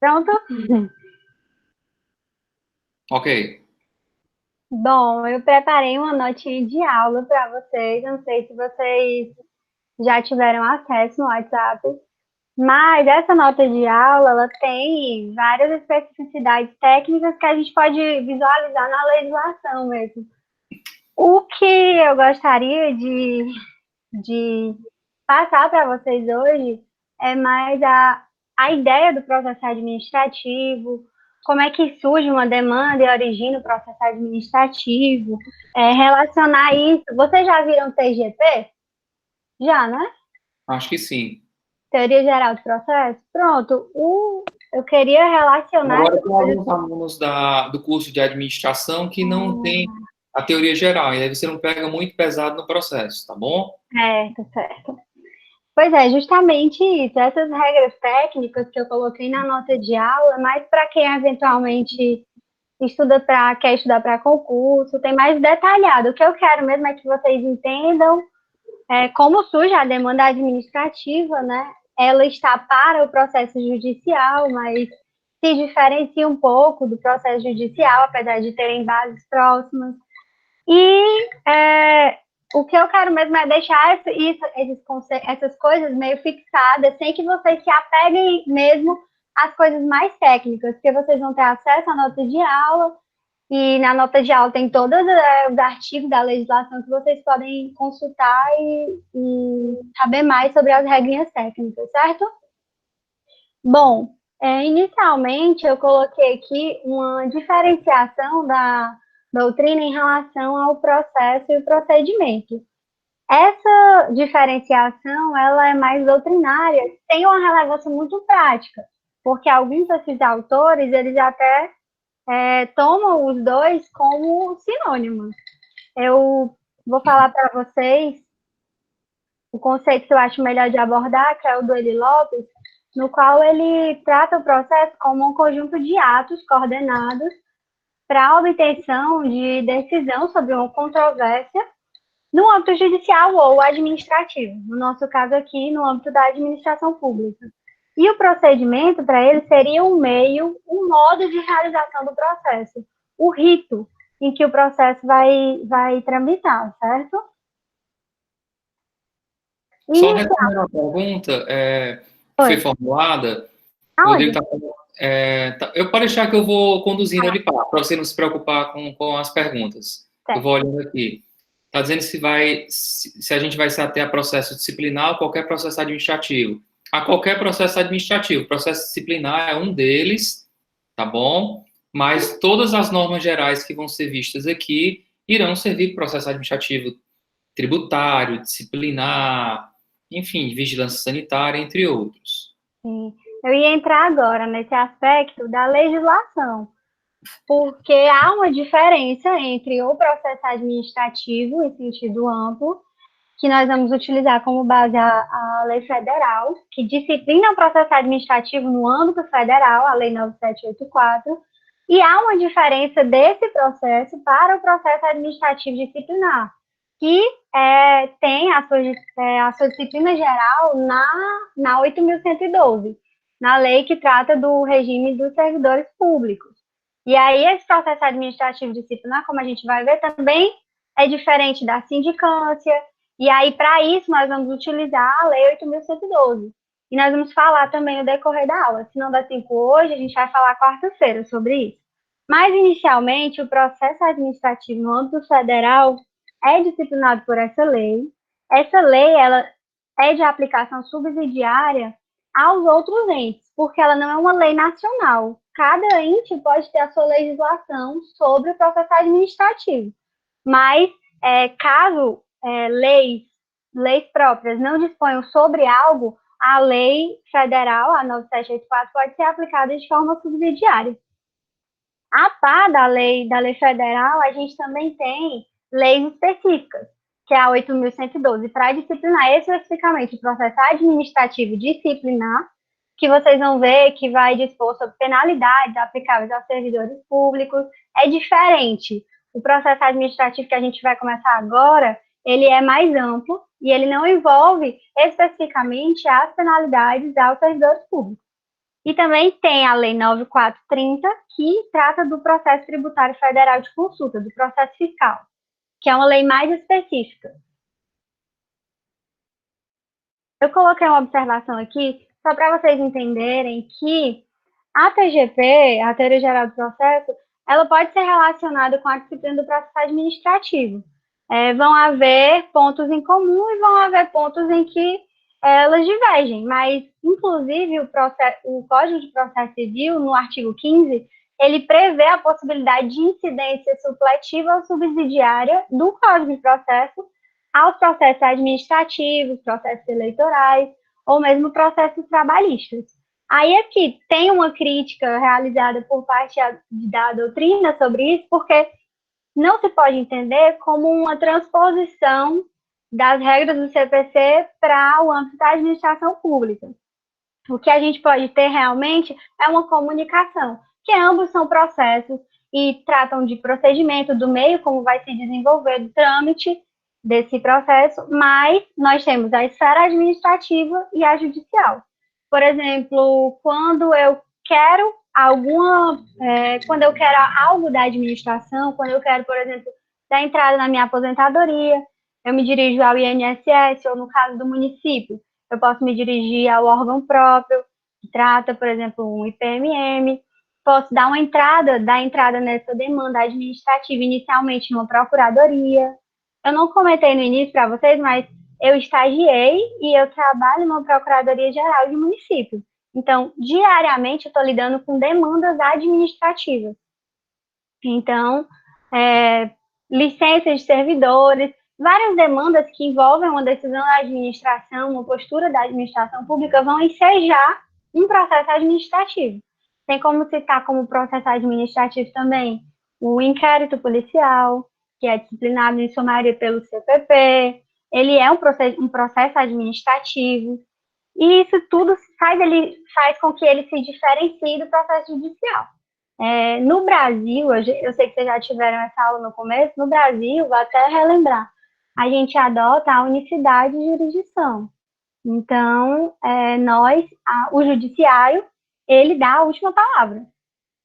Pronto? Ok. Bom, eu preparei uma notinha de aula para vocês. Eu não sei se vocês já tiveram acesso no WhatsApp, mas essa nota de aula, ela tem várias especificidades técnicas que a gente pode visualizar na legislação mesmo. O que eu gostaria de passar para vocês hoje é mais a ideia do processo administrativo, como é que surge uma demanda e origina o processo administrativo, relacionar isso. Vocês já viram TGP? Já, né? Acho que sim. Teoria Geral do Processo? Pronto. Eu queria relacionar Agora essas tem coisas. alguns alunos do curso de administração que não tem a teoria geral, e aí você não pega muito pesado no processo, tá bom? Certo, certo. Pois é, justamente isso. Essas regras técnicas que eu coloquei na nota de aula, mais para quem eventualmente quer estudar para concurso, tem mais detalhado. O que eu quero mesmo é que vocês entendam como surge a demanda administrativa, né? Ela está para o processo judicial, mas se diferencia um pouco do processo judicial, apesar de terem bases próximas. E o que eu quero mesmo é deixar essas coisas meio fixadas, sem que vocês se apeguem mesmo às coisas mais técnicas, porque vocês vão ter acesso à nota de aula, e na nota de aula tem todos os artigos da legislação que vocês podem consultar e saber mais sobre as regrinhas técnicas, certo? Bom, inicialmente eu coloquei aqui uma diferenciação da doutrina em relação ao processo e o procedimento. Essa diferenciação, ela é mais doutrinária, tem uma relevância muito prática, porque alguns desses autores, eles até tomam os dois como sinônimos. Eu vou falar para vocês o conceito que eu acho melhor de abordar, que é o do Eli Lopes, no qual ele trata o processo como um conjunto de atos coordenados para a obtenção de decisão sobre uma controvérsia no âmbito judicial ou administrativo, no nosso caso aqui, no âmbito da administração pública. E o procedimento, para ele, seria um meio, um modo de realização do processo, o rito em que o processo vai tramitar, certo? Só Inicial. respondendo a pergunta que foi Oi. formulada, o Aonde? Rodrigo está falando. Eu pode deixar que eu vou conduzindo ele para você não se preocupar com as perguntas. Eu vou Certo. olhando aqui. Está dizendo se a gente vai se ater a processo disciplinar ou qualquer processo administrativo. A qualquer processo administrativo. O processo disciplinar é um deles, tá bom? Mas todas as normas gerais que vão ser vistas aqui irão servir para o processo administrativo tributário, disciplinar, enfim, vigilância sanitária, entre outros. Sim. Eu ia entrar agora nesse aspecto da legislação, porque há uma diferença entre o processo administrativo, em sentido amplo, que nós vamos utilizar como base a lei federal, que disciplina o processo administrativo no âmbito federal, a lei 9784, e há uma diferença desse processo para o processo administrativo disciplinar, que tem a sua disciplina geral na 8.112, na lei que trata do regime dos servidores públicos. E aí, esse processo administrativo disciplinar, como a gente vai ver, também é diferente da sindicância, e aí, para isso, nós vamos utilizar a Lei 8.112. E nós vamos falar também no decorrer da aula. Se não dá tempo hoje, a gente vai falar quarta-feira sobre isso. Mas, inicialmente, o processo administrativo no âmbito federal é disciplinado por essa lei. Essa lei, ela é de aplicação subsidiária aos outros entes, porque ela não é uma lei nacional. Cada ente pode ter a sua legislação sobre o processo administrativo. Mas, caso leis próprias não disponham sobre algo, a lei federal, a 9784, pode ser aplicada de forma subsidiária. A par da lei federal, a gente também tem leis específicas, que é a 8.112, para disciplinar especificamente o processo administrativo disciplinar, que vocês vão ver que vai dispor sobre penalidades aplicáveis aos servidores públicos. É diferente. O processo administrativo que a gente vai começar agora, ele é mais amplo e ele não envolve especificamente as penalidades aos servidores públicos. E também tem a Lei 9430, que trata do processo tributário federal de consulta, do processo fiscal, que é uma lei mais específica. Eu coloquei uma observação aqui só para vocês entenderem que a TGP, a Teoria Geral do Processo, ela pode ser relacionada com a disciplina do processo administrativo. Vão haver pontos em comum e vão haver pontos em que elas divergem, mas, inclusive, o Código de Processo Civil, no artigo 15, ele prevê a possibilidade de incidência supletiva ou subsidiária do Código de Processo aos processos administrativos, processos eleitorais, ou mesmo processos trabalhistas. Aí aqui tem uma crítica realizada por parte da doutrina sobre isso, porque não se pode entender como uma transposição das regras do CPC para o âmbito da administração pública. O que a gente pode ter realmente é uma comunicação, que ambos são processos e tratam de procedimento, do meio como vai se desenvolver, do trâmite desse processo, mas nós temos a esfera administrativa e a judicial. Por exemplo, quando eu quero quando eu quero algo da administração, quando eu quero, por exemplo, dar entrada na minha aposentadoria, eu me dirijo ao INSS, ou no caso do município, eu posso me dirigir ao órgão próprio, que trata, por exemplo, um IPMM, posso dar entrada nessa demanda administrativa inicialmente numa procuradoria. Eu não comentei no início para vocês, mas eu estagiei e eu trabalho numa Procuradoria Geral de município. Então, diariamente, eu estou lidando com demandas administrativas. Então, licenças de servidores, várias demandas que envolvem uma decisão da administração, uma postura da administração pública, vão ensejar um processo administrativo. Tem como citar como processo administrativo também o inquérito policial, que é disciplinado em sua maioria pelo CPP, ele é um processo administrativo, e isso tudo faz com que ele se diferencie do processo judicial. No Brasil, eu sei que vocês já tiveram essa aula no começo, no Brasil, vou até relembrar, a gente adota a unicidade de jurisdição. Então, o judiciário, ele dá a última palavra.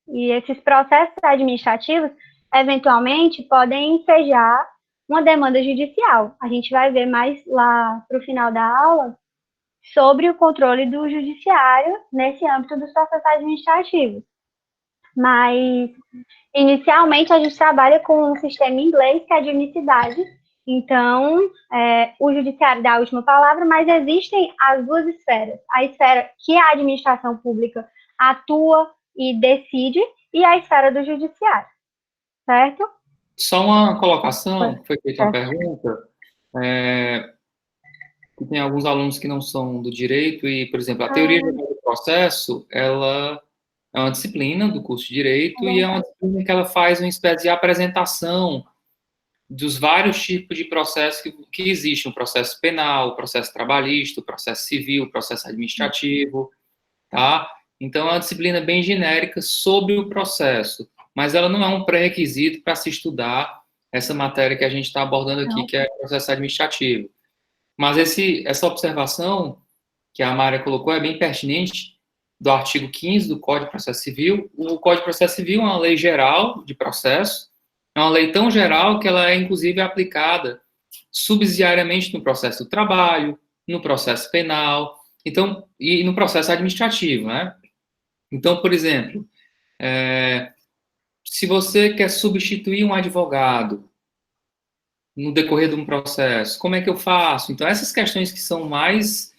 E esses processos administrativos, eventualmente, podem ensejar uma demanda judicial. A gente vai ver mais lá para o final da aula sobre o controle do judiciário nesse âmbito dos processos administrativos. Mas, inicialmente, a gente trabalha com um sistema inglês, que é de unicidade. Então, o judiciário dá a última palavra, mas existem as duas esferas. A esfera que a administração pública atua e decide, e a esfera do judiciário, certo? Só uma colocação, foi feita uma pergunta, que tem alguns alunos que não são do direito e, por exemplo, a teoria do processo, ela é uma disciplina do curso de Direito e é uma disciplina que ela faz uma espécie de apresentação dos vários tipos de processos que existem, o processo penal, o processo trabalhista, o processo civil, o processo administrativo, tá? Então, é uma disciplina bem genérica sobre o processo, mas ela não é um pré-requisito para se estudar essa matéria que a gente está abordando aqui, que é o processo administrativo. Mas essa observação que a Mária colocou é bem pertinente, do artigo 15 do Código de Processo Civil. O Código de Processo Civil é uma lei geral de processo, é uma lei tão geral que ela é, inclusive, aplicada subsidiariamente no processo do trabalho, no processo penal, então, e no processo administrativo, né? Então, por exemplo, se você quer substituir um advogado no decorrer de um processo, como é que eu faço? Então, essas questões que são mais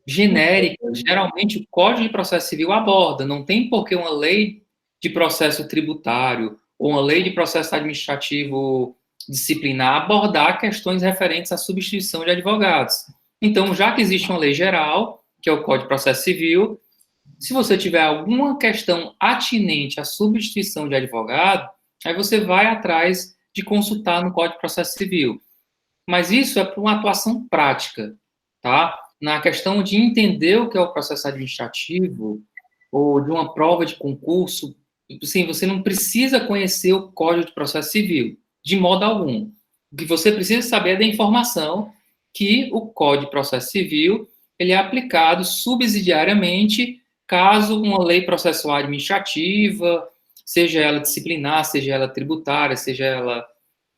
genéricas, geralmente o Código de Processo Civil aborda, não tem por que uma lei de processo tributário ou uma lei de processo administrativo disciplinar abordar questões referentes à substituição de advogados. Então, já que existe uma lei geral, que é o Código de Processo Civil, se você tiver alguma questão atinente à substituição de advogado, aí você vai atrás de consultar no Código de Processo Civil. Mas isso é para uma atuação prática, tá? Na questão de entender o que é o processo administrativo ou de uma prova de concurso, sim, você não precisa conhecer o Código de Processo Civil, de modo algum. O que você precisa saber é da informação que o Código de Processo Civil ele é aplicado subsidiariamente caso uma lei processual administrativa, seja ela disciplinar, seja ela tributária, seja ela,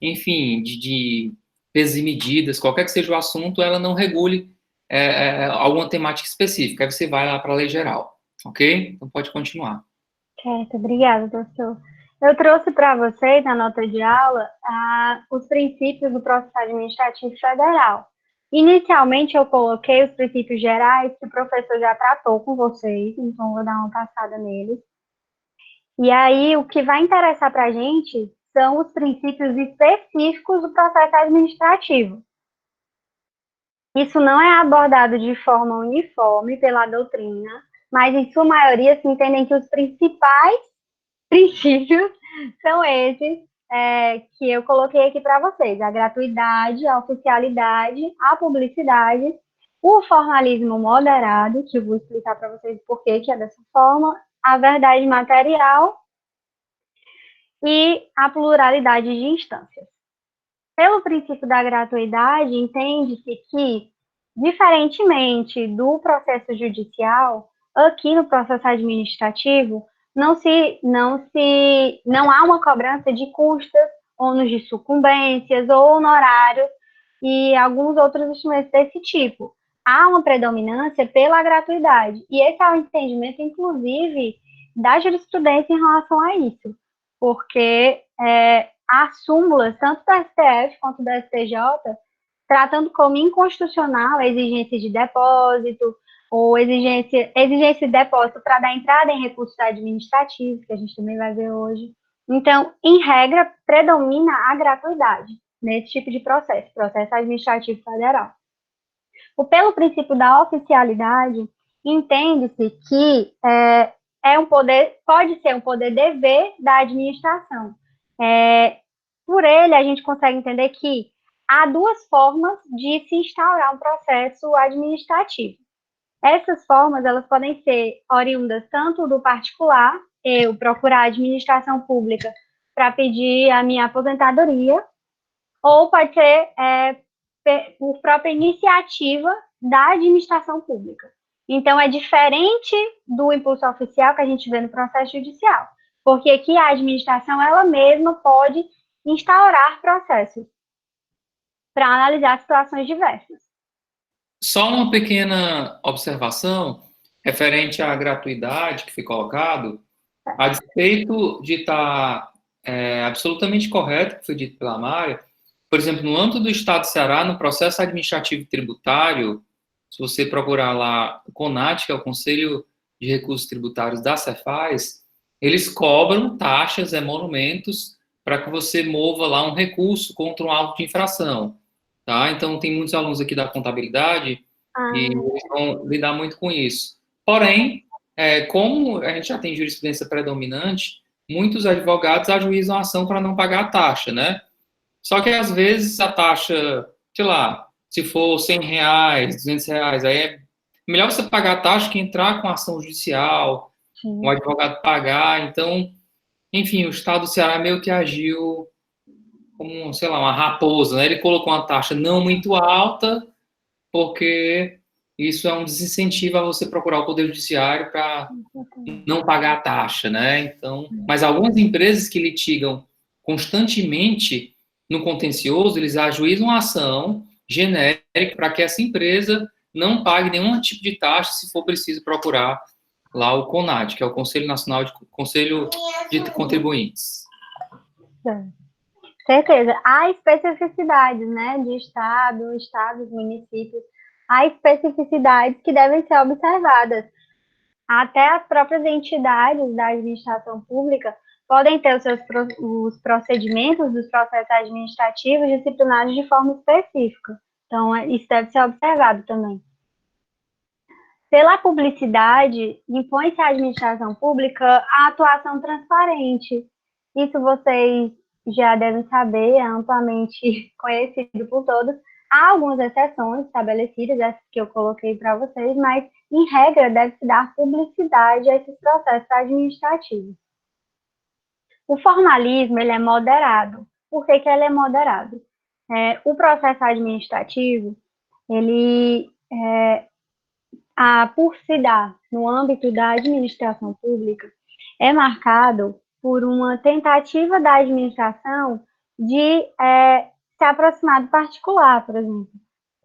enfim, de pesos e medidas, qualquer que seja o assunto, ela não regule alguma temática específica. Aí você vai lá para a lei geral, ok? Então pode continuar. Certo, obrigada, professor. Eu trouxe para vocês, na nota de aula, os princípios do processo administrativo federal. Inicialmente, eu coloquei os princípios gerais, que o professor já tratou com vocês, então vou dar uma passada neles. E aí, o que vai interessar para a gente são os princípios específicos do processo administrativo. Isso não é abordado de forma uniforme pela doutrina, mas, em sua maioria, se entendem que os principais princípios são esses que eu coloquei aqui para vocês: a gratuidade, a oficialidade, a publicidade, o formalismo moderado, que eu vou explicar para vocês por que é dessa forma, a verdade material e a pluralidade de instâncias. Pelo princípio da gratuidade, entende-se que, diferentemente do processo judicial, aqui no processo administrativo, não há uma cobrança de custas, ônus de sucumbências ou honorários e alguns outros instrumentos desse tipo. Há uma predominância pela gratuidade, e esse é o entendimento, inclusive, da jurisprudência em relação a isso, porque há súmulas, tanto do STF quanto do STJ, tratando como inconstitucional a exigência de depósito, ou exigência de depósito para dar entrada em recursos administrativos, que a gente também vai ver hoje. Então, em regra, predomina a gratuidade nesse tipo de processo administrativo federal. Pelo princípio da oficialidade, entende-se que pode ser um poder dever da administração. Por ele, a gente consegue entender que há duas formas de se instaurar um processo administrativo. Essas formas, elas podem ser oriundas tanto do particular, eu procurar a administração pública para pedir a minha aposentadoria, ou pode ser por própria iniciativa da administração pública. Então, é diferente do impulso oficial que a gente vê no processo judicial, porque aqui a administração, ela mesma pode instaurar processos para analisar situações diversas. Só uma pequena observação referente à gratuidade que foi colocado, a despeito de estar absolutamente correto, que foi dito pela Mária. Por exemplo, no âmbito do Estado do Ceará, no processo administrativo tributário, se você procurar lá o CONAT, que é o Conselho de Recursos Tributários da Cefaz, eles cobram taxas, emolumentos, para que você mova lá um recurso contra um auto de infração. Tá? Então, tem muitos alunos aqui da contabilidade e eles vão lidar muito com isso. Porém, como a gente já tem jurisprudência predominante, muitos advogados ajuizam a ação para não pagar a taxa, né? Só que, às vezes, a taxa, sei lá, se for R$100, R$200, aí é melhor você pagar a taxa que entrar com a ação judicial, o advogado pagar. Então, enfim, o Estado do Ceará meio que agiu como, sei lá, uma raposa, né? Ele colocou uma taxa não muito alta, porque isso é um desincentivo a você procurar o Poder Judiciário para não pagar a taxa, né? Então, mas algumas empresas que litigam constantemente no contencioso, eles ajuizam a ação genérica para que essa empresa não pague nenhum tipo de taxa se for preciso procurar lá o CONAD, que é o Conselho Nacional de Contribuintes. Certeza. Há especificidades, né, de estados, municípios. Há especificidades que devem ser observadas. Até as próprias entidades da administração pública podem ter os procedimentos dos processos administrativos disciplinados de forma específica. Então, isso deve ser observado também. Pela publicidade, impõe-se à administração pública a atuação transparente. Isso vocês já devem saber, é amplamente conhecido por todos. Há algumas exceções estabelecidas, essas que eu coloquei para vocês, mas, em regra, deve-se dar publicidade a esses processos administrativos. O formalismo, ele é moderado. Por que ele é moderado? O processo administrativo, ele por se dar no âmbito da administração pública, é marcado por uma tentativa da administração de se aproximar do particular, por exemplo,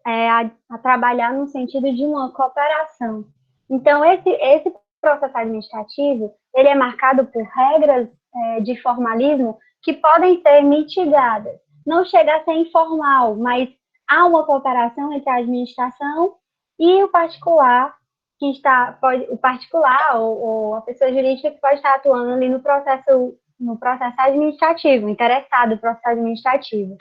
a trabalhar no sentido de uma cooperação. Então, esse processo administrativo, ele é marcado por regras de formalismo que podem ser mitigadas. Não chega a ser informal, mas há uma cooperação entre a administração e o particular, o particular ou a pessoa jurídica que pode estar atuando ali no processo administrativo, interessado no processo administrativo.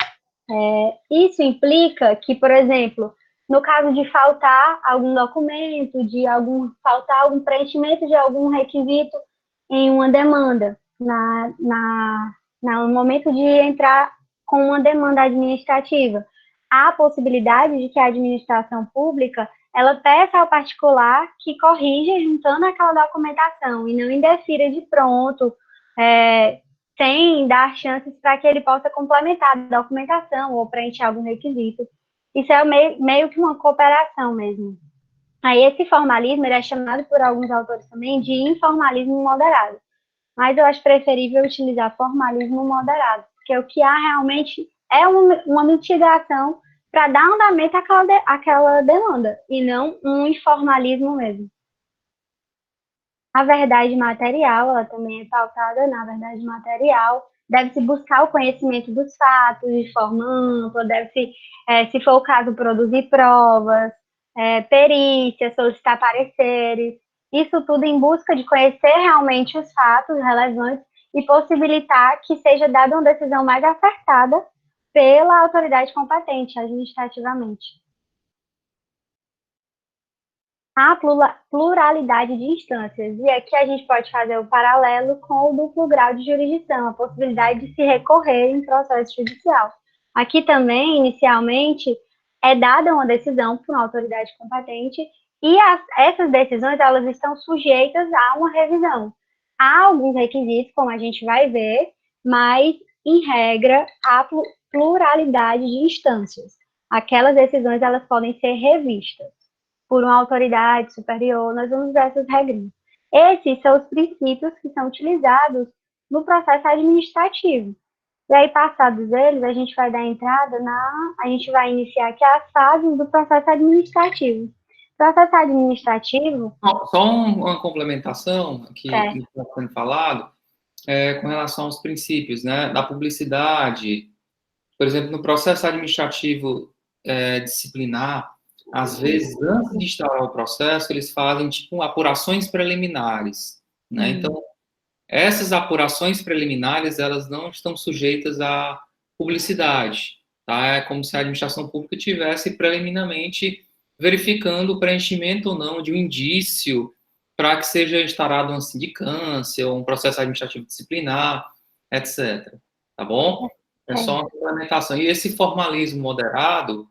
Isso implica que, por exemplo, no caso de faltar algum documento, faltar algum preenchimento de algum requisito em uma demanda, no momento de entrar com uma demanda administrativa, há a possibilidade de que a administração pública ela peça ao particular que corrija juntando aquela documentação e não indefira de pronto, sem dar chances para que ele possa complementar a documentação ou preencher algum requisito. Isso é meio que uma cooperação mesmo. Aí esse formalismo ele é chamado por alguns autores também de informalismo moderado. Mas eu acho preferível utilizar formalismo moderado, porque o que há realmente é uma mitigação para dar andamento àquela demanda, e não um informalismo mesmo. A verdade material, ela também é pautada na verdade material, deve-se buscar o conhecimento dos fatos de forma ampla, deve-se, se for o caso, produzir provas, perícias, solicitar pareceres, isso tudo em busca de conhecer realmente os fatos relevantes e possibilitar que seja dada uma decisão mais acertada pela autoridade competente administrativamente. A pluralidade de instâncias. E aqui a gente pode fazer o paralelo com o duplo grau de jurisdição, a possibilidade de se recorrer em processo judicial. Aqui também, inicialmente, é dada uma decisão por uma autoridade competente e essas decisões elas estão sujeitas a uma revisão. Há alguns requisitos, como a gente vai ver, mas, em regra, há pluralidade de instâncias. Aquelas decisões elas podem ser revistas por uma autoridade superior, nós vamos ver essas regras. Esses são os princípios que são utilizados no processo administrativo. E aí, passados eles, a gente vai dar entrada a gente vai iniciar aqui as fases do processo administrativo. Processo administrativo... Só uma complementação que está sendo falado, com relação aos princípios, né, da publicidade. Por exemplo, no processo administrativo disciplinar, às vezes, antes de instaurar o processo, eles fazem, tipo, apurações preliminares, né? Então, essas apurações preliminares, elas não estão sujeitas à publicidade, tá? É como se a administração pública tivesse preliminarmente verificando o preenchimento ou não de um indício para que seja instaurado uma sindicância ou um processo administrativo disciplinar, etc. Tá bom? É só uma complementação. E esse formalismo moderado,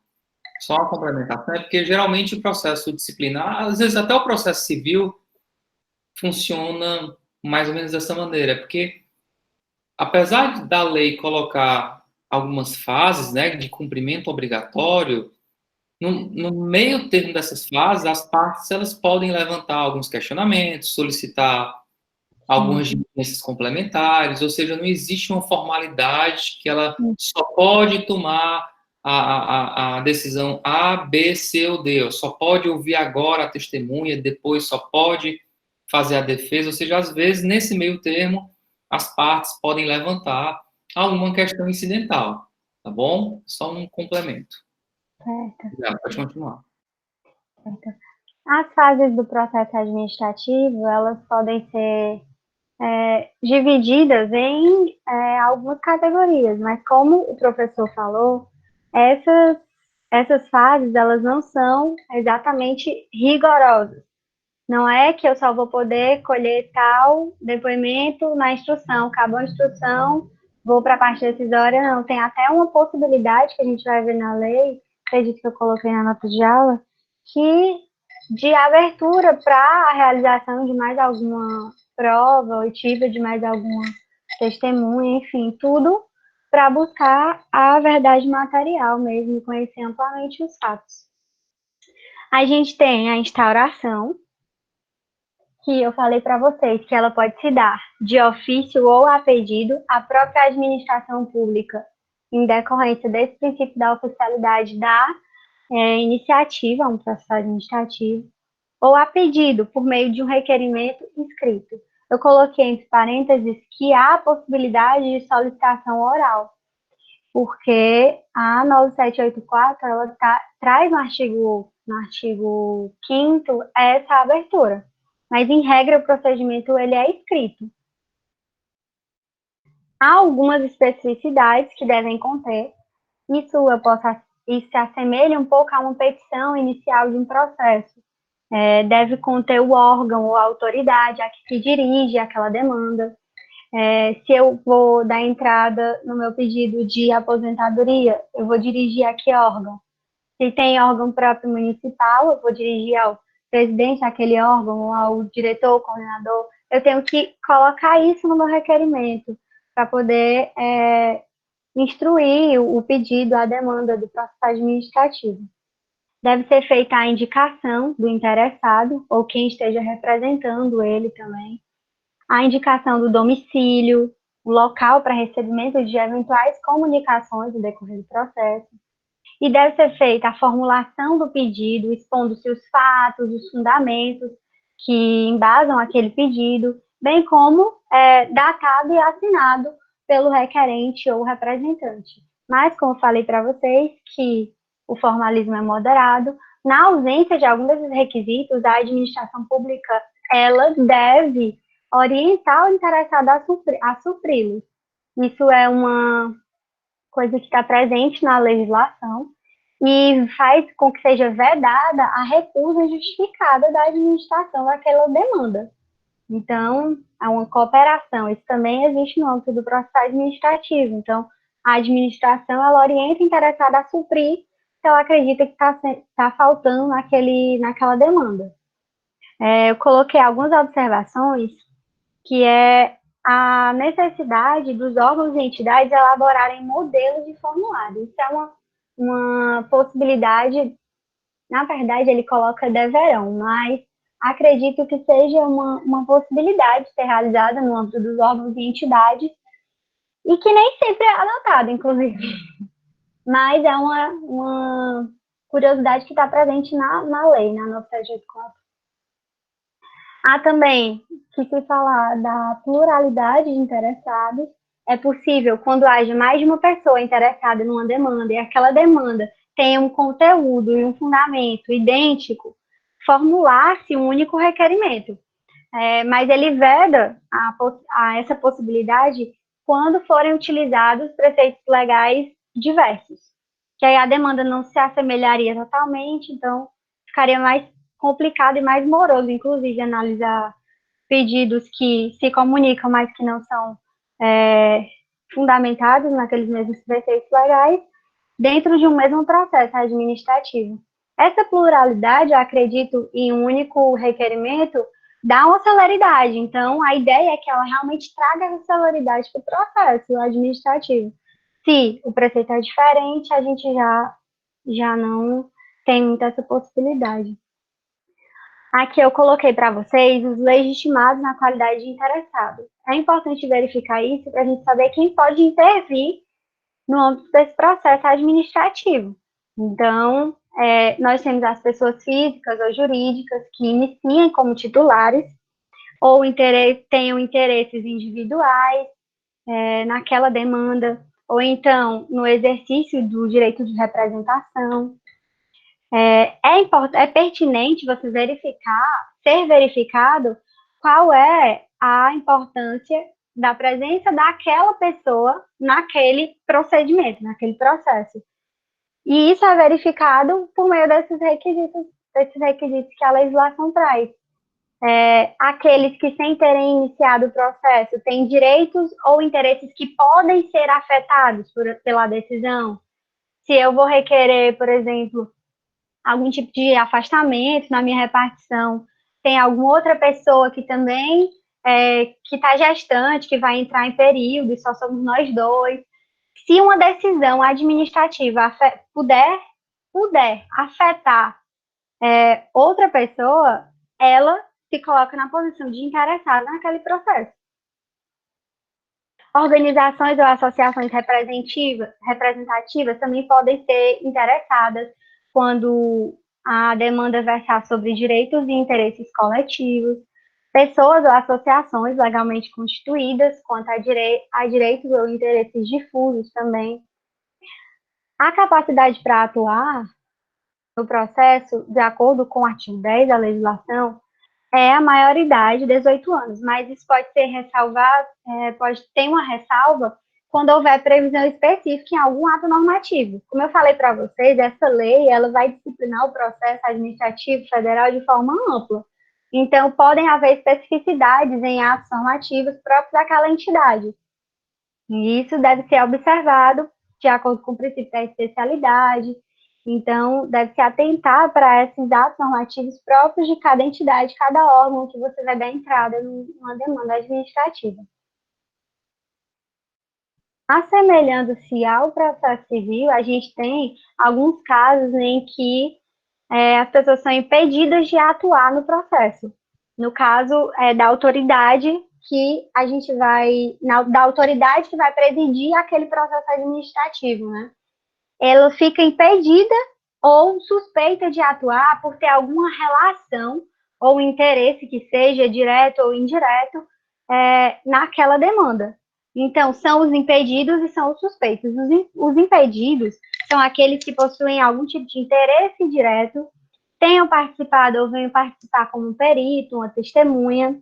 só uma complementação, é porque geralmente o processo disciplinar, às vezes até o processo civil, funciona mais ou menos dessa maneira, porque apesar da lei colocar algumas fases, né, de cumprimento obrigatório, no meio termo dessas fases, as partes elas podem levantar alguns questionamentos, solicitar algumas diligências complementares, ou seja, não existe uma formalidade que ela só pode tomar a decisão A, B, C ou D, ou só pode ouvir agora a testemunha, depois só pode fazer a defesa, ou seja, às vezes, nesse meio termo, as partes podem levantar alguma questão incidental, tá bom? Só um complemento. Certo. Já, pode continuar. Certo. As fases do processo administrativo, elas podem ser divididas em algumas categorias, mas como o professor falou, essas fases, elas não são exatamente rigorosas. Não é que eu só vou poder colher tal depoimento na instrução, acabou a instrução, vou para a parte decisória, não. Tem até uma possibilidade que a gente vai ver na lei, acredito que eu coloquei na nota de aula, de abertura para a realização de mais alguma prova, oitiva de mais alguma testemunha, enfim, tudo para buscar a verdade material mesmo, conhecer amplamente os fatos. A gente tem a instauração, que eu falei para vocês, que ela pode se dar de ofício ou a pedido à própria administração pública, em decorrência desse princípio da oficialidade da iniciativa, um processo administrativo, ou a pedido, por meio de um requerimento escrito. Eu coloquei entre parênteses que há a possibilidade de solicitação oral, porque a 9784 ela traz no artigo 5º essa abertura. Mas, em regra, o procedimento ele é escrito. Há algumas especificidades que devem conter. Isso se assemelha um pouco a uma petição inicial de um processo. Deve conter o órgão ou a autoridade a que se dirige aquela demanda. Se eu vou dar entrada no meu pedido de aposentadoria, eu vou dirigir a que órgão? Se tem órgão próprio municipal, eu vou dirigir ao presidente daquele órgão, ao diretor, coordenador. Eu tenho que colocar isso no meu requerimento para poder instruir o pedido, a demanda do processo administrativo. Deve ser feita a indicação do interessado ou quem esteja representando ele também, a indicação do domicílio, o local para recebimento de eventuais comunicações no decorrer do processo, e deve ser feita a formulação do pedido, expondo-se os fatos, os fundamentos que embasam aquele pedido, bem como datado e assinado pelo requerente ou representante. Mas, como falei para vocês, que o formalismo é moderado, na ausência de algum desses requisitos, a administração pública ela deve orientar o interessado a supri-los. Isso é uma coisa que está presente na legislação e faz com que seja vedada a recusa justificada da administração daquela demanda. Então, há uma cooperação. Isso também existe no âmbito do processo administrativo. Então, a administração, ela orienta o interessado a suprir se ela acredita que está faltando naquela demanda. Eu coloquei algumas observações, que é a necessidade dos órgãos e entidades elaborarem modelos de formulário. Isso é uma possibilidade, na verdade ele coloca deverão, mas acredito que seja uma possibilidade ser realizada no âmbito dos órgãos e entidades, e que nem sempre é adotada, inclusive. Mas é uma curiosidade que está presente na lei, na 9784. Há também que se falar da pluralidade de interessados. É possível, quando haja mais de uma pessoa interessada numa demanda e aquela demanda tenha um conteúdo e um fundamento idêntico, formular-se um único requerimento. Mas ele veda essa possibilidade quando forem utilizados preceitos legais diversos, que aí a demanda não se assemelharia totalmente, então ficaria mais complicado e mais moroso, inclusive, analisar pedidos que se comunicam, mas que não são fundamentados naqueles mesmos preceitos legais, dentro de um mesmo processo administrativo. Essa pluralidade, eu acredito, em um único requerimento, dá uma celeridade. Então, a ideia é que ela realmente traga essa celeridade para o processo administrativo. Se o preceito é diferente, a gente já não tem muita essa possibilidade. Aqui eu coloquei para vocês os legitimados na qualidade de interessado. É importante verificar isso para a gente saber quem pode intervir no âmbito desse processo administrativo. Então, nós temos as pessoas físicas ou jurídicas que iniciem como titulares ou tenham interesses individuais naquela demanda, ou então no exercício do direito de representação. É pertinente você ser verificado qual é a importância da presença daquela pessoa naquele procedimento, naquele processo. E isso é verificado por meio desses requisitos que a legislação traz. Aqueles que, sem terem iniciado o processo, têm direitos ou interesses que podem ser afetados pela decisão. Se eu vou requerer, por exemplo, algum tipo de afastamento na minha repartição, tem alguma outra pessoa que também que está gestante, que vai entrar em período, e só somos nós dois. Se uma decisão administrativa puder afetar outra pessoa, ela se coloca na posição de interessada naquele processo. Organizações ou associações representativas também podem ser interessadas quando a demanda versar sobre direitos e interesses coletivos, pessoas ou associações legalmente constituídas quanto a direitos ou interesses difusos também. A capacidade para atuar no processo, de acordo com o artigo 10 da legislação, é a maioridade, 18 anos, mas isso pode ser ressalvado, pode ter uma ressalva quando houver previsão específica em algum ato normativo. Como eu falei para vocês, essa lei ela vai disciplinar o processo administrativo federal de forma ampla. Então, podem haver especificidades em atos normativos próprios daquela entidade. E isso deve ser observado de acordo com o princípio da especialidade. Então, deve se atentar para esses atos normativos próprios de cada entidade, cada órgão que você vai dar entrada numa demanda administrativa. Assemelhando-se ao processo civil, a gente tem alguns casos em que as pessoas são impedidas de atuar no processo. No caso da autoridade que a gente vai, da autoridade que vai presidir aquele processo administrativo, né? Ela fica impedida ou suspeita de atuar por ter alguma relação ou interesse que seja direto ou indireto naquela demanda. Então, são os impedidos e são os suspeitos. Os impedidos são aqueles que possuem algum tipo de interesse direto, tenham participado ou venham participar como um perito, uma testemunha,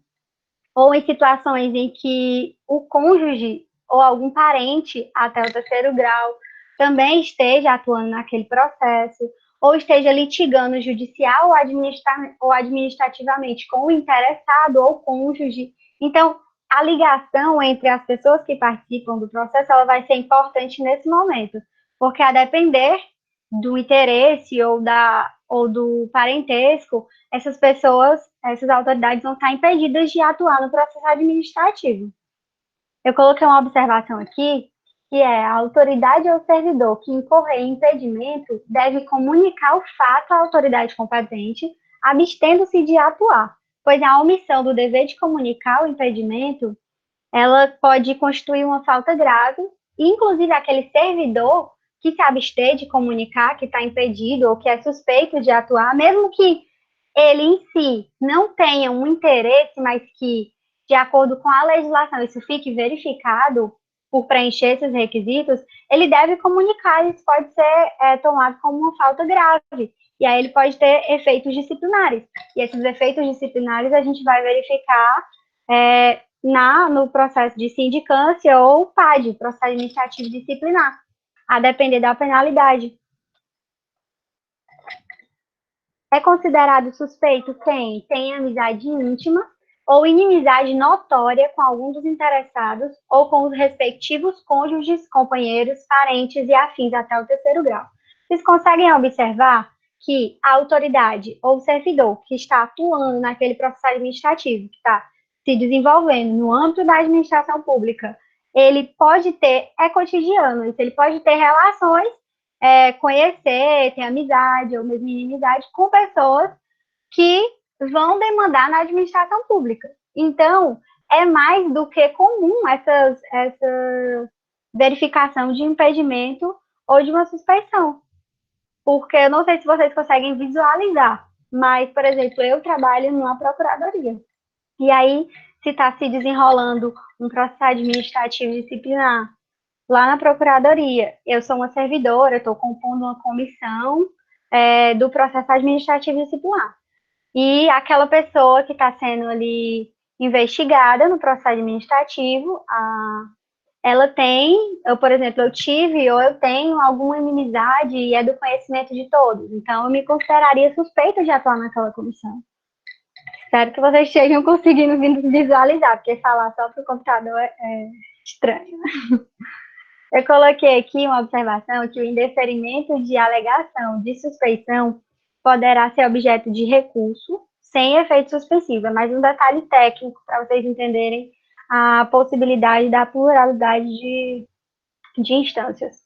ou em situações em que o cônjuge ou algum parente até o terceiro grau também esteja atuando naquele processo, ou esteja litigando judicial ou administrativamente com o interessado ou cônjuge. Então, a ligação entre as pessoas que participam do processo ela vai ser importante nesse momento, porque a depender do interesse ou do parentesco, essas pessoas, essas autoridades vão estar impedidas de atuar no processo administrativo. Eu coloquei uma observação aqui, que é a autoridade ou servidor que incorrer em impedimento deve comunicar o fato à autoridade competente, abstendo-se de atuar, pois a omissão do dever de comunicar o impedimento, ela pode constituir uma falta grave, e inclusive aquele servidor que se abster de comunicar, que está impedido ou que é suspeito de atuar, mesmo que ele em si não tenha um interesse, mas que, de acordo com a legislação, isso fique verificado por preencher esses requisitos, ele deve comunicar, isso pode ser tomado como uma falta grave. E aí ele pode ter efeitos disciplinares. E esses efeitos disciplinares a gente vai verificar no processo de sindicância ou PAD, processo administrativo disciplinar, a depender da penalidade. É considerado suspeito quem tem amizade íntima ou inimizade notória com algum dos interessados ou com os respectivos cônjuges, companheiros, parentes e afins até o terceiro grau. Vocês conseguem observar que a autoridade ou o servidor que está atuando naquele processo administrativo, que está se desenvolvendo no âmbito da administração pública, ele pode ter, é cotidiano, ele pode ter relações, conhecer, ter amizade ou mesmo inimizade com pessoas que vão demandar na administração pública. Então, é mais do que comum essa verificação de impedimento ou de uma suspeição. Porque eu não sei se vocês conseguem visualizar, mas, por exemplo, eu trabalho numa procuradoria. E aí, se está se desenrolando um processo administrativo disciplinar lá na procuradoria, eu sou uma servidora, estou compondo uma comissão do processo administrativo disciplinar. E aquela pessoa que está sendo ali investigada no processo administrativo, ela tem, por exemplo, eu tive ou eu tenho alguma inimizade e é do conhecimento de todos. Então, eu me consideraria suspeita de atuar naquela comissão. Espero que vocês estejam conseguindo visualizar, porque falar só para o computador é estranho. Eu coloquei aqui uma observação que o indeferimento de alegação de suspeição poderá ser objeto de recurso sem efeito suspensivo. É mais um detalhe técnico para vocês entenderem a possibilidade da pluralidade de instâncias.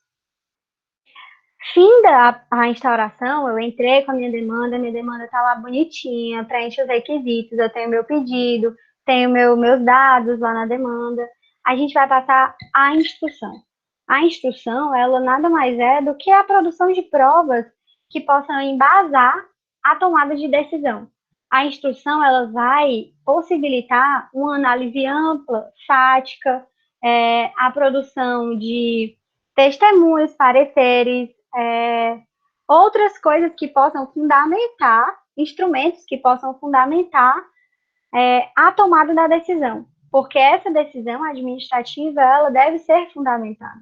Finda a instauração, eu entrei com a minha demanda está lá bonitinha, preenche os requisitos, eu tenho meu pedido, tenho meus dados lá na demanda. A gente vai passar a instrução. A instrução, ela nada mais é do que a produção de provas que possam embasar a tomada de decisão. A instrução, ela vai possibilitar uma análise ampla, fática, a produção de testemunhos, pareceres, outras coisas que possam fundamentar, instrumentos que possam fundamentar a tomada da decisão, porque essa decisão administrativa, ela deve ser fundamentada.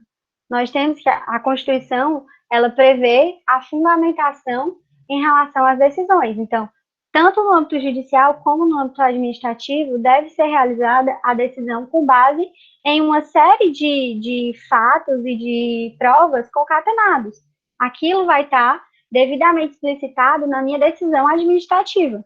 Nós temos que, a Constituição, ela prevê a fundamentação em relação às decisões. Então, tanto no âmbito judicial como no âmbito administrativo, deve ser realizada a decisão com base em uma série de fatos e de provas concatenados. Aquilo vai estar devidamente explicitado na minha decisão administrativa.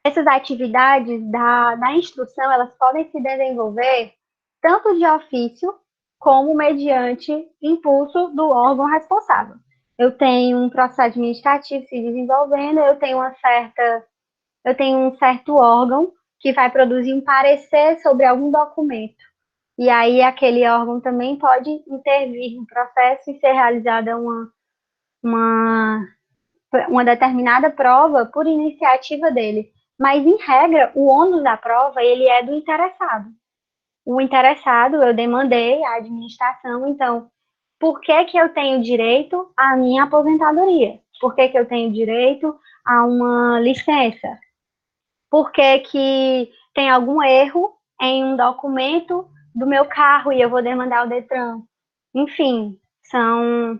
Essas atividades da instrução, elas podem se desenvolver tanto de ofício como mediante impulso do órgão responsável. Eu tenho um processo administrativo se desenvolvendo, eu tenho um certo órgão que vai produzir um parecer sobre algum documento. E aí aquele órgão também pode intervir no processo e ser realizada uma determinada prova por iniciativa dele. Mas, em regra, o ônus da prova, ele é do interessado. O interessado, eu demandei à administração, então, por que que eu tenho direito à minha aposentadoria? Por que que eu tenho direito a uma licença? Por que que tem algum erro em um documento do meu carro e eu vou demandar o Detran? Enfim, são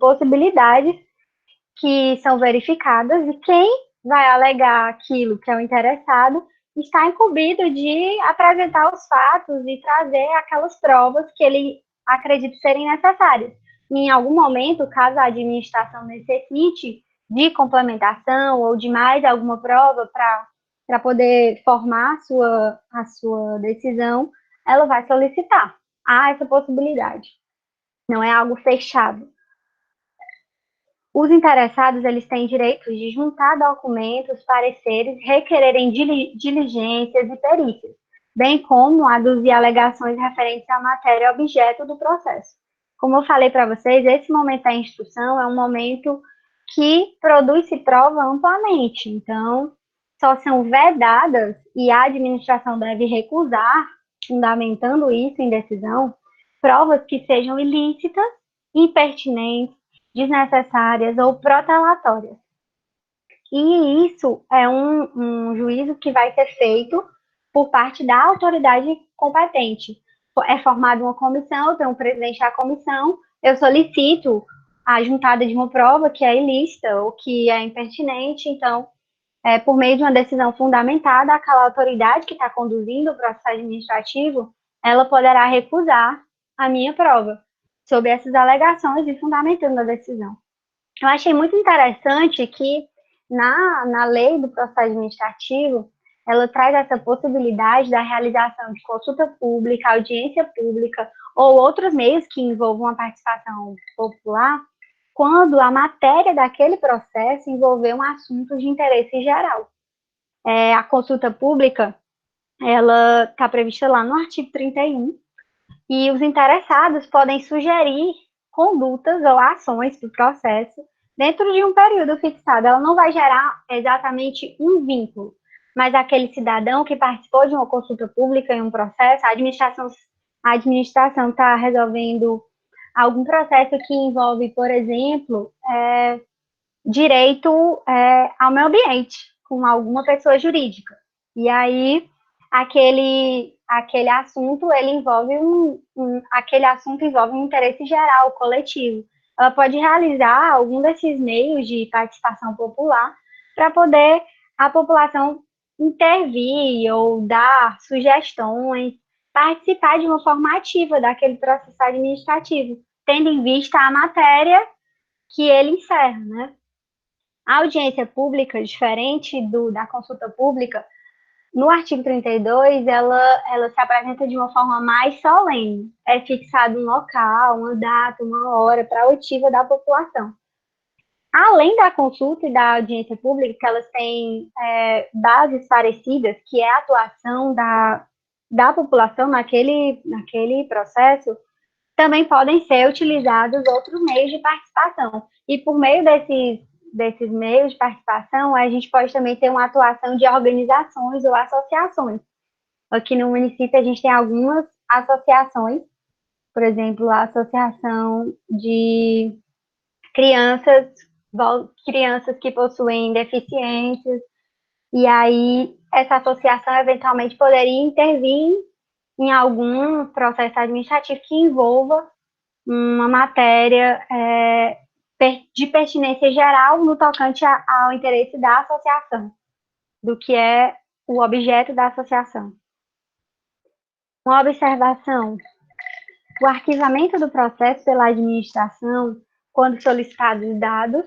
possibilidades que são verificadas e quem vai alegar aquilo que é o interessado está incumbido de apresentar os fatos e trazer aquelas provas que ele acredita serem necessárias. E em algum momento, caso a administração necessite de complementação ou de mais alguma prova para poder formar a sua decisão, ela vai solicitar. Há essa possibilidade. Não é algo fechado. Os interessados, eles têm direito de juntar documentos, pareceres, requererem diligências e perícias, bem como aduzir alegações referentes à matéria objeto do processo. Como eu falei para vocês, esse momento da instrução é um momento que produz-se prova amplamente. Então, só são vedadas e a administração deve recusar, fundamentando isso em decisão, provas que sejam ilícitas, impertinentes, desnecessárias ou protelatórias. E isso é um juízo que vai ser feito por parte da autoridade competente. É formada uma comissão, tem um presidente da comissão, eu solicito a juntada de uma prova que é ilícita ou que é impertinente, então, por meio de uma decisão fundamentada, aquela autoridade que está conduzindo o processo administrativo, ela poderá recusar a minha prova sobre essas alegações e fundamentando a decisão. Eu achei muito interessante que na lei do processo administrativo, ela traz essa possibilidade da realização de consulta pública, audiência pública ou outros meios que envolvam a participação popular, quando a matéria daquele processo envolver um assunto de interesse geral. A consulta pública, ela está prevista lá no artigo 31, e os interessados podem sugerir condutas ou ações do processo dentro de um período fixado. Ela não vai gerar exatamente um vínculo, mas aquele cidadão que participou de uma consulta pública em um processo, a administração está resolvendo algum processo que envolve, por exemplo, direito ao meio ambiente, com alguma pessoa jurídica. E aí, aquele assunto, ele envolve aquele assunto envolve um interesse geral, coletivo. Ela pode realizar algum desses meios de participação popular para poder a população intervir ou dar sugestões, participar de uma forma ativa daquele processo administrativo, tendo em vista a matéria que ele encerra, né? A audiência pública, diferente da consulta pública, No artigo 32, ela se apresenta de uma forma mais solene. É fixado um local, uma data, uma hora para a oitiva da população. Além da consulta e da audiência pública, que elas têm bases parecidas, que é a atuação da população naquele processo, também podem ser utilizados outros meios de participação. E por meio desses meios de participação, a gente pode também ter uma atuação de organizações ou associações. Aqui no município, a gente tem algumas associações, por exemplo, a Associação de crianças que possuem deficiências, e aí essa associação eventualmente poderia intervir em algum processo administrativo que envolva uma matéria de pertinência geral no tocante ao interesse da associação, do que é o objeto da associação. Uma observação: o arquivamento do processo pela administração, quando solicitados dados,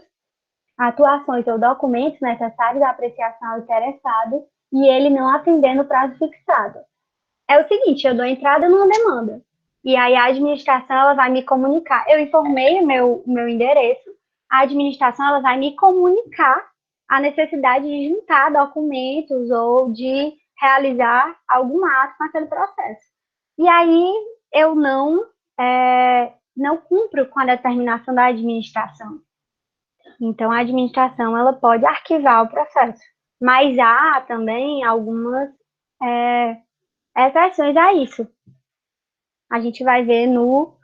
atuações ou documentos necessários à apreciação ao interessado e ele não atender no prazo fixado. É o seguinte, eu dou entrada numa demanda, e aí a administração ela vai me comunicar. Eu informei o meu endereço, a administração ela vai me comunicar a necessidade de juntar documentos ou de realizar algum ato naquele processo. E aí eu não cumpro com a determinação da administração. Então, a administração ela pode arquivar o processo, mas há também algumas exceções a isso. A gente vai ver no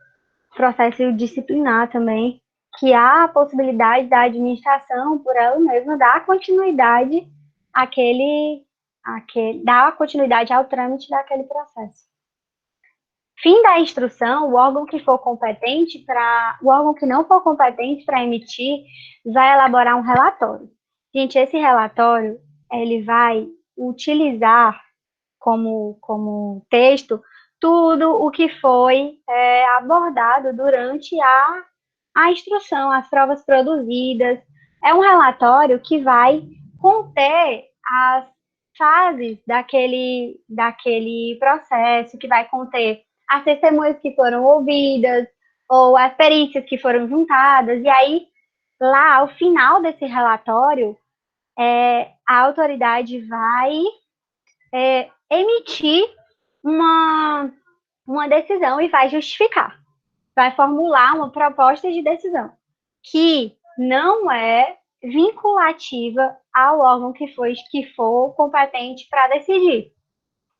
processo disciplinar também que há a possibilidade da administração, por ela mesma, dar continuidade dar continuidade ao trâmite daquele processo. Fim da instrução, o órgão que não for competente para emitir vai elaborar um relatório. Gente, esse relatório ele vai utilizar como texto tudo o que foi abordado durante a instrução, as provas produzidas. É um relatório que vai conter as fases daquele processo, que vai conter as testemunhas que foram ouvidas, ou as perícias que foram juntadas, e aí, lá, ao final desse relatório, a autoridade vai emitir uma decisão e vai justificar, vai formular uma proposta de decisão, que não é vinculativa ao órgão que for competente para decidir.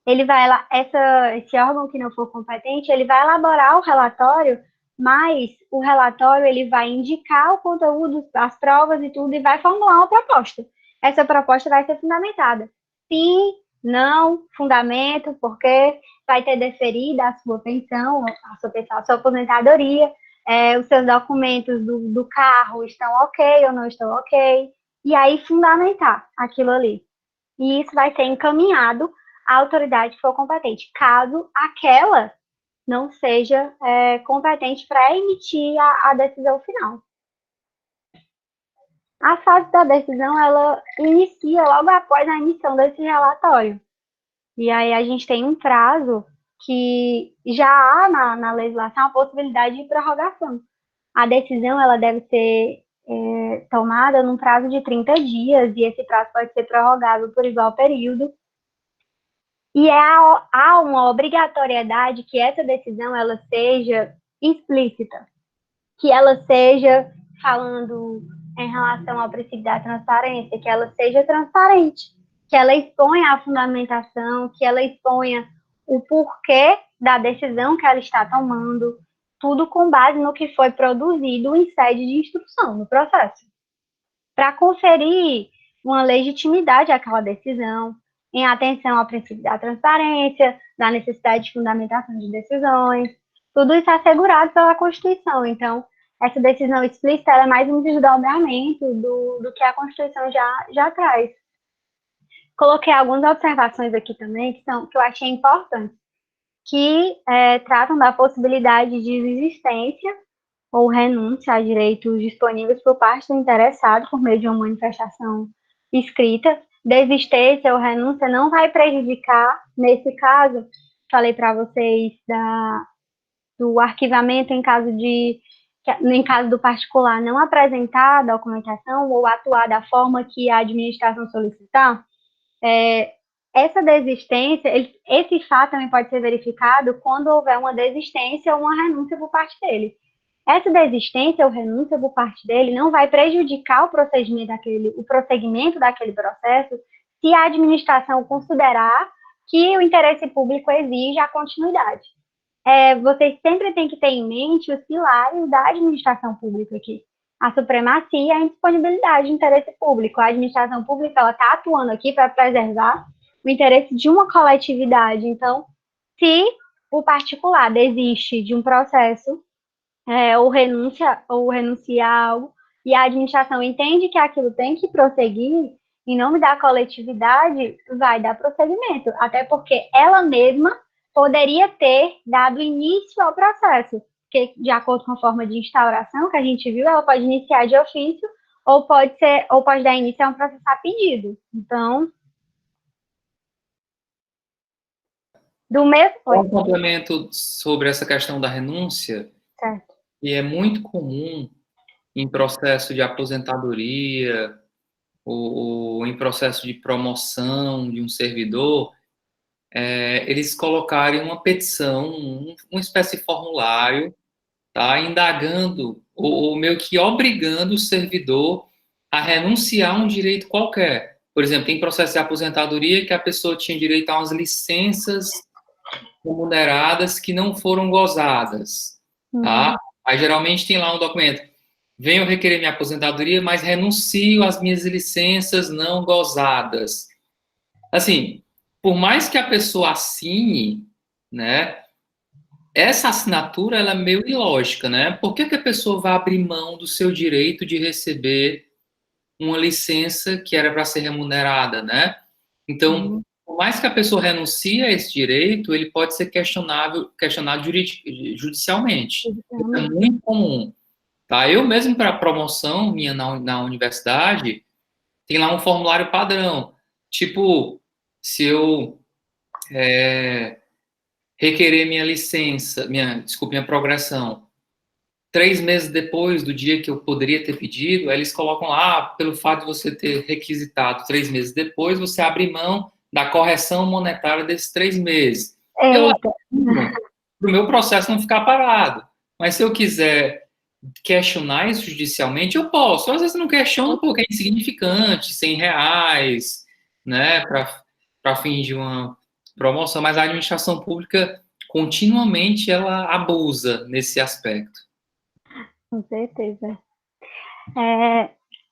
Ele vai esse órgão que não for competente, ele vai elaborar o relatório, mas o relatório ele vai indicar o conteúdo, as provas e tudo, e vai formular uma proposta. Essa proposta vai ser fundamentada. Sim, não, fundamento, porque vai ter deferida a sua pensão, a sua aposentadoria, os seus documentos do carro estão ok ou não estão ok, e aí fundamentar aquilo ali. E isso vai ser encaminhado à autoridade que for competente, caso aquela não seja competente para emitir a decisão final. A fase da decisão, ela inicia logo após a emissão desse relatório. E aí a gente tem um prazo que já há na legislação a possibilidade de prorrogação. A decisão, ela deve ser tomada num prazo de 30 dias, e esse prazo pode ser prorrogável por igual período. E há uma obrigatoriedade que essa decisão ela seja explícita, que ela seja, falando em relação ao princípio da transparência, que ela seja transparente, que ela exponha a fundamentação, que ela exponha o porquê da decisão que ela está tomando, tudo com base no que foi produzido em sede de instrução, no processo, para conferir uma legitimidade àquela decisão, em atenção ao princípio da transparência, da necessidade de fundamentação de decisões, tudo isso é assegurado pela Constituição. Então, essa decisão explícita é mais um desdobramento do que a Constituição já traz. Coloquei algumas observações aqui também que eu achei importantes, que tratam da possibilidade de desistência ou renúncia a direitos disponíveis por parte do interessado por meio de uma manifestação escrita, desistência ou renúncia não vai prejudicar, nesse caso, falei para vocês do arquivamento em caso do particular não apresentar a documentação ou atuar da forma que a administração solicitar, essa desistência, esse fato também pode ser verificado quando houver uma desistência ou uma renúncia por parte dele. Essa desistência ou renúncia por parte dele não vai prejudicar o prosseguimento daquele processo se a administração considerar que o interesse público exige a continuidade. Vocês sempre têm que ter em mente os pilares da administração pública aqui. A supremacia e a indisponibilidade de interesse público. A administração pública está atuando aqui para preservar o interesse de uma coletividade. Então, se o particular desiste de um processo ou renuncia a algo, e a administração entende que aquilo tem que prosseguir, em nome da coletividade, vai dar prosseguimento. Até porque ela mesma poderia ter dado início ao processo, porque, de acordo com a forma de instauração que a gente viu, ela pode iniciar de ofício ou pode dar início a um processo a pedido. Então, Um complemento sobre essa questão da renúncia, certo. E é muito comum em processo de aposentadoria ou em processo de promoção de um servidor, eles colocarem uma petição, uma espécie de formulário, tá, indagando ou meio que obrigando o servidor a renunciar a um direito qualquer. Por exemplo, em processo de aposentadoria que a pessoa tinha direito a umas licenças remuneradas que não foram gozadas, tá? Aí geralmente tem lá um documento: venho requerer minha aposentadoria, mas renuncio às minhas licenças não gozadas. Assim, por mais que a pessoa assine, né, essa assinatura ela é meio ilógica, né? Por que a pessoa vai abrir mão do seu direito de receber uma licença que era para ser remunerada, né? Então, por mais que a pessoa renuncie a esse direito, ele pode ser questionado judicialmente. Isso é muito comum. Tá? Eu mesmo, para promoção minha na universidade, tem lá um formulário padrão. Tipo, se eu requerer minha licença, minha progressão, 3 meses depois do dia que eu poderia ter pedido, aí eles colocam lá, pelo fato de você ter requisitado 3 meses depois, você abre mão da correção monetária desses 3 meses. Eu para o meu processo não ficar parado. Mas se eu quiser questionar isso judicialmente, eu posso. Às vezes não questiono porque é insignificante, R$ 100, né, para fins de uma promoção, mas a administração pública continuamente ela abusa nesse aspecto. Com certeza.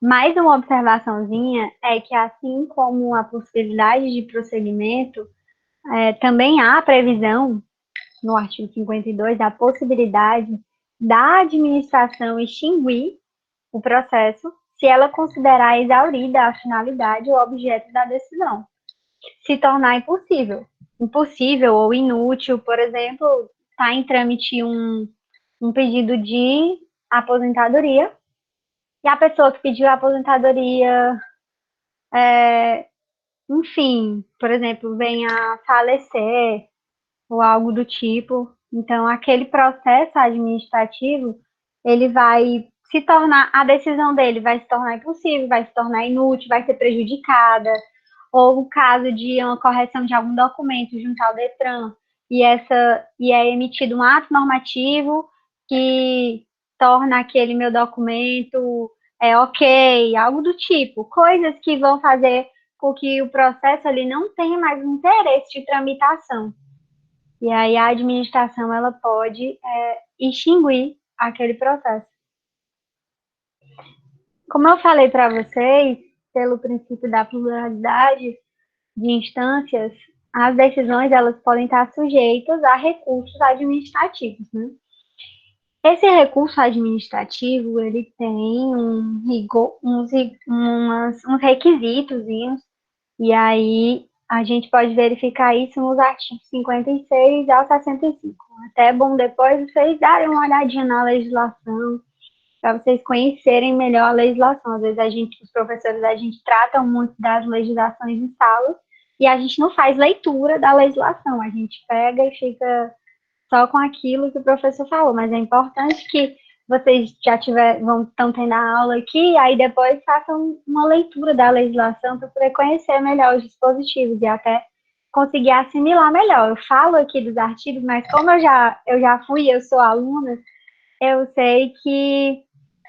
Mais uma observaçãozinha é que, assim como a possibilidade de prosseguimento, também há a previsão, no artigo 52, da possibilidade da administração extinguir o processo se ela considerar exaurida a finalidade ou objeto da decisão, se tornar impossível ou inútil. Por exemplo, está em trâmite um pedido de aposentadoria, e a pessoa que pediu a aposentadoria, enfim, por exemplo, vem a falecer ou algo do tipo. Então, aquele processo administrativo, ele vai se tornar, a decisão dele vai se tornar impossível, vai se tornar inútil, vai ser prejudicada. Ou o caso de uma correção de algum documento junto ao DETRAN, e é emitido um ato normativo que torna aquele meu documento ok, algo do tipo. Coisas que vão fazer com que o processo ali não tenha mais interesse de tramitação. E aí a administração ela pode extinguir aquele processo. Como eu falei para vocês, pelo princípio da pluralidade de instâncias, as decisões elas podem estar sujeitas a recursos administrativos, né? Esse recurso administrativo ele tem uns requisitos, e aí a gente pode verificar isso nos artigos 56 ao 65. Até é bom depois vocês darem uma olhadinha na legislação para vocês conhecerem melhor a legislação. Às vezes os professores, tratam muito das legislações em sala e a gente não faz leitura da legislação, a gente pega e fica só com aquilo que o professor falou, mas é importante que vocês já estão tendo a aula aqui, aí depois façam uma leitura da legislação para poder conhecer melhor os dispositivos e até conseguir assimilar melhor. Eu falo aqui dos artigos, mas como eu sou aluna, eu sei que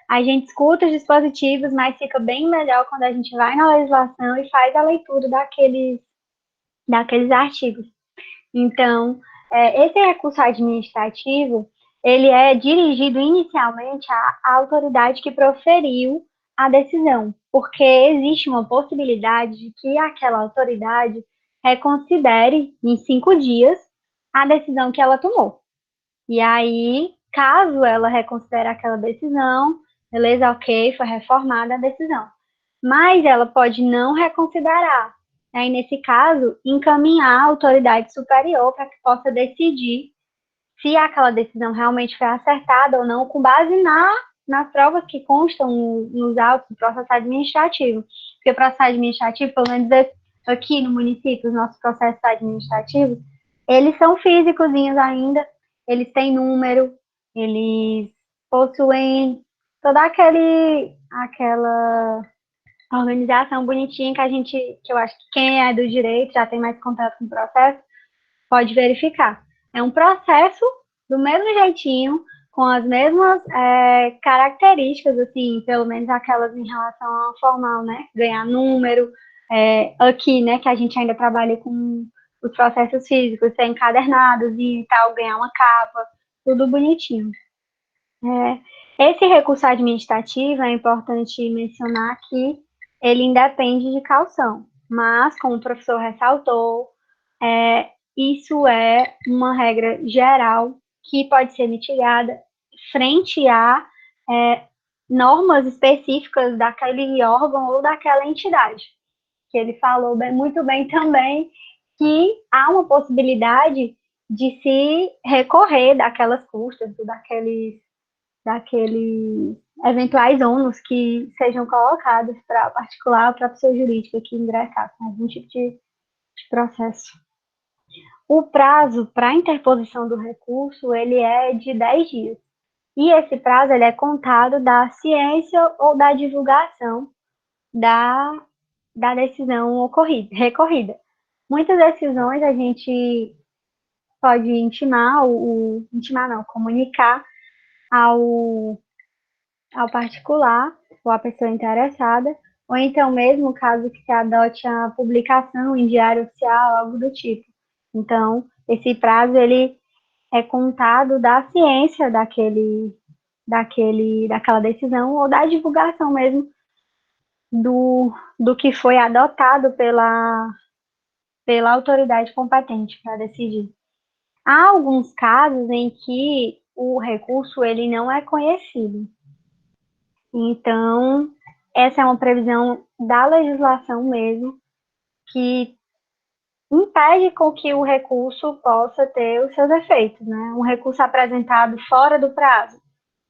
a gente escuta os dispositivos, mas fica bem melhor quando a gente vai na legislação e faz a leitura daqueles artigos. Então, esse recurso administrativo, ele é dirigido inicialmente à autoridade que proferiu a decisão, porque existe uma possibilidade de que aquela autoridade reconsidere em 5 dias a decisão que ela tomou. E aí, caso ela reconsidere aquela decisão, beleza, ok, foi reformada a decisão. Mas ela pode não reconsiderar. Aí, nesse caso, encaminhar a autoridade superior para que possa decidir se aquela decisão realmente foi acertada ou não, com base nas provas que constam nos autos do processo administrativo. Porque o processo administrativo, pelo menos aqui no município, os nossos processos administrativos, eles são físicozinhos ainda, eles têm número, eles possuem toda aquela organização bonitinha que eu acho que quem é do direito, já tem mais contato com o processo, pode verificar. É um processo do mesmo jeitinho, com as mesmas características, assim, pelo menos aquelas em relação ao formal, né? Ganhar número, aqui, né, que a gente ainda trabalha com os processos físicos, ser encadernados e tal, ganhar uma capa, tudo bonitinho. Esse recurso administrativo, é importante mencionar que ele independe de caução, mas, como o professor ressaltou, isso é uma regra geral que pode ser mitigada frente a normas específicas daquele órgão ou daquela entidade. Que ele falou muito bem também que há uma possibilidade de se recorrer daquelas custas, daqueles eventuais ônus que sejam colocados para particular ou para a pessoa jurídica que ingressasse em algum tipo de processo. O prazo para interposição do recurso, ele é de 10 dias. E esse prazo, ele é contado da ciência ou da divulgação da decisão recorrida. Muitas decisões a gente pode comunicar ao particular ou à pessoa interessada, ou então mesmo caso que se adote a publicação em diário oficial, algo do tipo. Então, esse prazo, ele é contado da ciência daquela decisão ou da divulgação mesmo do que foi adotado pela autoridade competente para decidir. Há alguns casos em que o recurso ele não é conhecido. Então, essa é uma previsão da legislação mesmo, que impede com que o recurso possa ter os seus efeitos, né? Um recurso apresentado fora do prazo,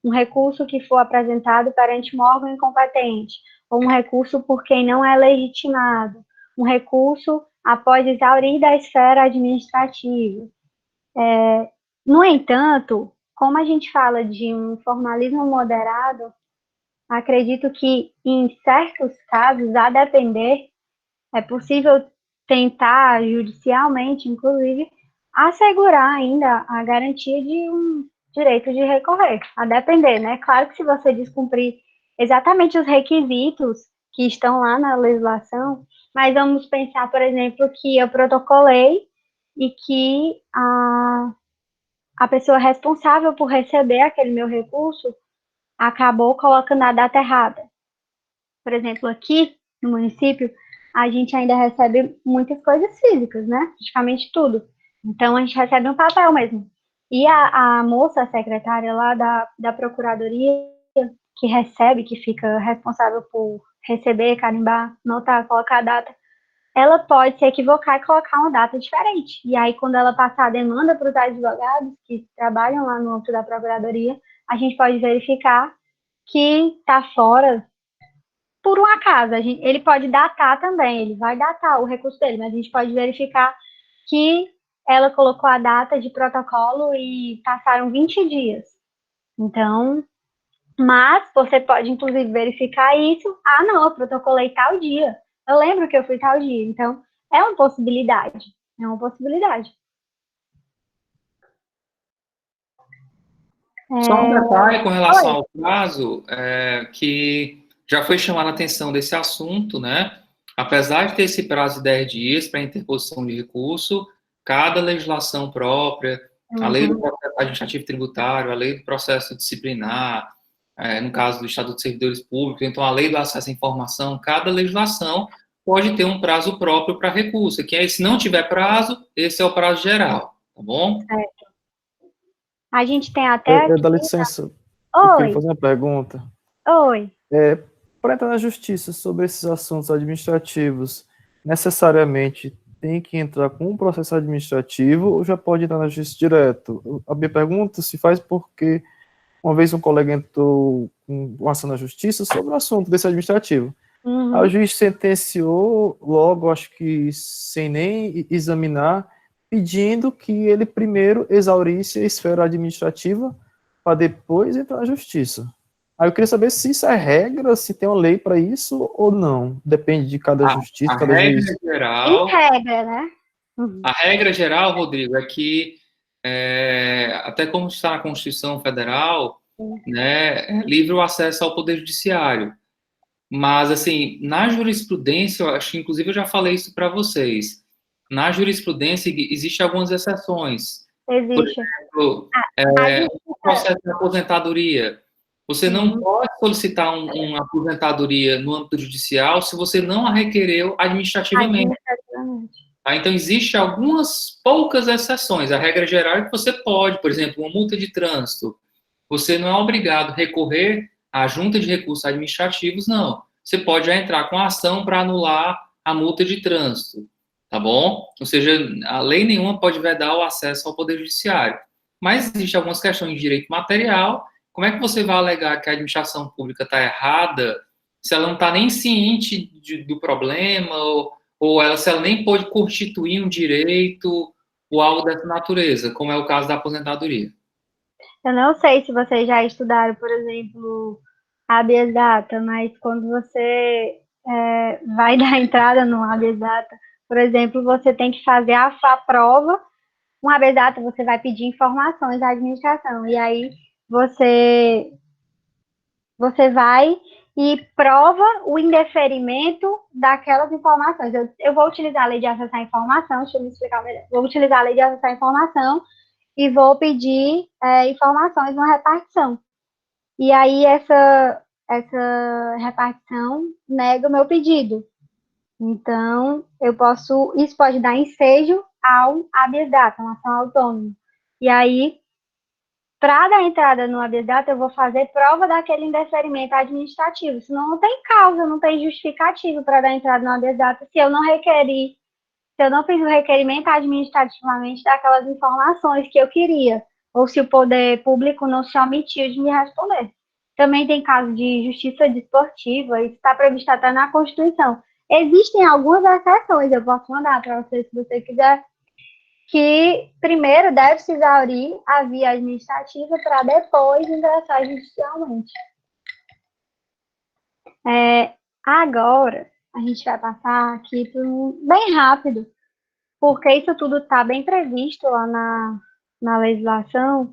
um recurso que for apresentado perante um órgão incompetente, ou um recurso por quem não é legitimado, um recurso após exaurir da esfera administrativa. No entanto, como a gente fala de um formalismo moderado, acredito que em certos casos, a depender, é possível tentar judicialmente, inclusive, assegurar ainda a garantia de um direito de recorrer, a depender, né? Claro que se você descumprir exatamente os requisitos que estão lá na legislação, mas vamos pensar, por exemplo, que eu protocolei e que a pessoa responsável por receber aquele meu recurso acabou colocando a data errada. Por exemplo, aqui no município, a gente ainda recebe muitas coisas físicas, né? Praticamente tudo. Então, a gente recebe um papel mesmo. E a moça, a secretária lá da procuradoria, que fica responsável por receber, carimbar, notar, colocar a data, ela pode se equivocar e colocar uma data diferente. E aí, quando ela passar a demanda para os advogados que trabalham lá no âmbito da procuradoria, a gente pode verificar que está fora por um acaso. Ele pode datar também, ele vai datar o recurso dele, mas a gente pode verificar que ela colocou a data de protocolo e passaram 20 dias. Então, mas você pode, inclusive, verificar isso. Ah, não, eu protocolei tal dia. Eu lembro que eu fui tal dia. Então, é uma possibilidade. É uma possibilidade. Só um detalhe com relação Oi. ao prazo, que já foi chamada a atenção desse assunto, né? Apesar de ter esse prazo de 10 dias para interposição de recurso, cada legislação própria, a lei do processo administrativo tributário, a lei do processo disciplinar, no caso do Estatuto de Servidores Públicos, então a lei do acesso à informação, cada legislação pode ter um prazo próprio para recurso, que aí, se não tiver prazo, esse é o prazo geral, tá bom? Certo. A gente tem até aqui... Dá licença, eu queria Oi. fazer uma pergunta. Oi. Para entrar na justiça sobre esses assuntos administrativos, necessariamente tem que entrar com um processo administrativo ou já pode entrar na justiça direto? A minha pergunta se faz porque uma vez um colega entrou com uma ação na justiça sobre o assunto desse administrativo. Aí o juiz sentenciou logo, acho que sem nem examinar, pedindo que ele primeiro exaurisse a esfera administrativa para depois entrar na justiça. Aí eu queria saber se isso é regra, se tem uma lei para isso ou não. Depende de cada justiça, A cada regra juiz. geral, Em regra, né? a regra geral, Rodrigo, é que, até como está na Constituição Federal, né, é livre o acesso ao Poder Judiciário. Mas, assim, na jurisprudência, eu acho que, inclusive, eu já falei isso para vocês. Na jurisprudência, existem algumas exceções. Por Existe. exemplo, A gente... o processo de aposentadoria. Você não pode solicitar uma aposentadoria no âmbito judicial se você não a requereu administrativamente. Tá? Então, existem algumas poucas exceções. A regra geral é que você pode, por exemplo, uma multa de trânsito. Você não é obrigado a recorrer à junta de recursos administrativos, não. Você pode já entrar com a ação para anular a multa de trânsito, tá bom? Ou seja, a lei nenhuma pode vedar o acesso ao Poder Judiciário. Mas existem algumas questões de direito material. Como é que você vai alegar que a administração pública está errada se ela não está nem ciente do problema ou se ela nem pode constituir um direito ou algo dessa natureza, como é o caso da aposentadoria? Eu não sei se vocês já estudaram, por exemplo, habeas data, mas quando você vai dar entrada no habeas data, por exemplo, você tem que fazer a prova. Um habeas data, você vai pedir informações à administração, e aí você vai e prova o indeferimento daquelas informações. Eu vou utilizar a lei de acesso à informação, deixa eu me explicar melhor. Vou utilizar a lei de acesso à informação e vou pedir informações numa repartição. E aí essa repartição nega o meu pedido. Então, isso pode dar ensejo ao habeas data, uma ação autônoma. E aí, para dar entrada no habeas data, eu vou fazer prova daquele indeferimento administrativo, senão não tem causa, não tem justificativo para dar entrada no habeas data se eu não fiz o requerimento administrativamente daquelas informações que eu queria, ou se o poder público não se omitiu de me responder. Também tem caso de justiça desportiva, isso está previsto até na Constituição. Existem algumas exceções, eu posso mandar para você se você quiser, que primeiro deve se exaurir a via administrativa para depois ingressar judicialmente. Agora, a gente vai passar aqui bem rápido, porque isso tudo está bem previsto lá na legislação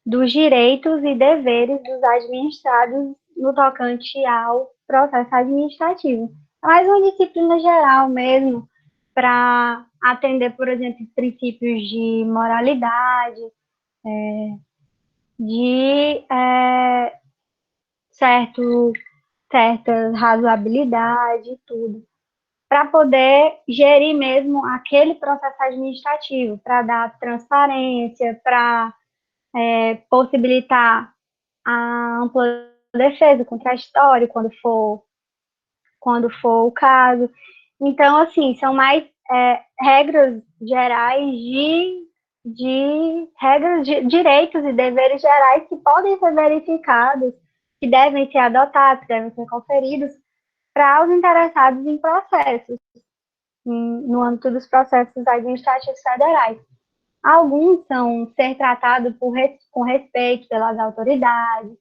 dos direitos e deveres dos administrados no tocante ao processo administrativo. Mais uma disciplina geral mesmo, para atender, por exemplo, princípios de moralidade, de certa razoabilidade e tudo, para poder gerir mesmo aquele processo administrativo, para dar transparência, para possibilitar a ampla defesa contraditória quando for o caso. Então, assim, são mais regras gerais de regras de direitos e deveres gerais que podem ser verificados que devem ser adotados, devem ser conferidos para os interessados em processos, no âmbito dos processos administrativos federais. Alguns são ser tratados com respeito pelas autoridades,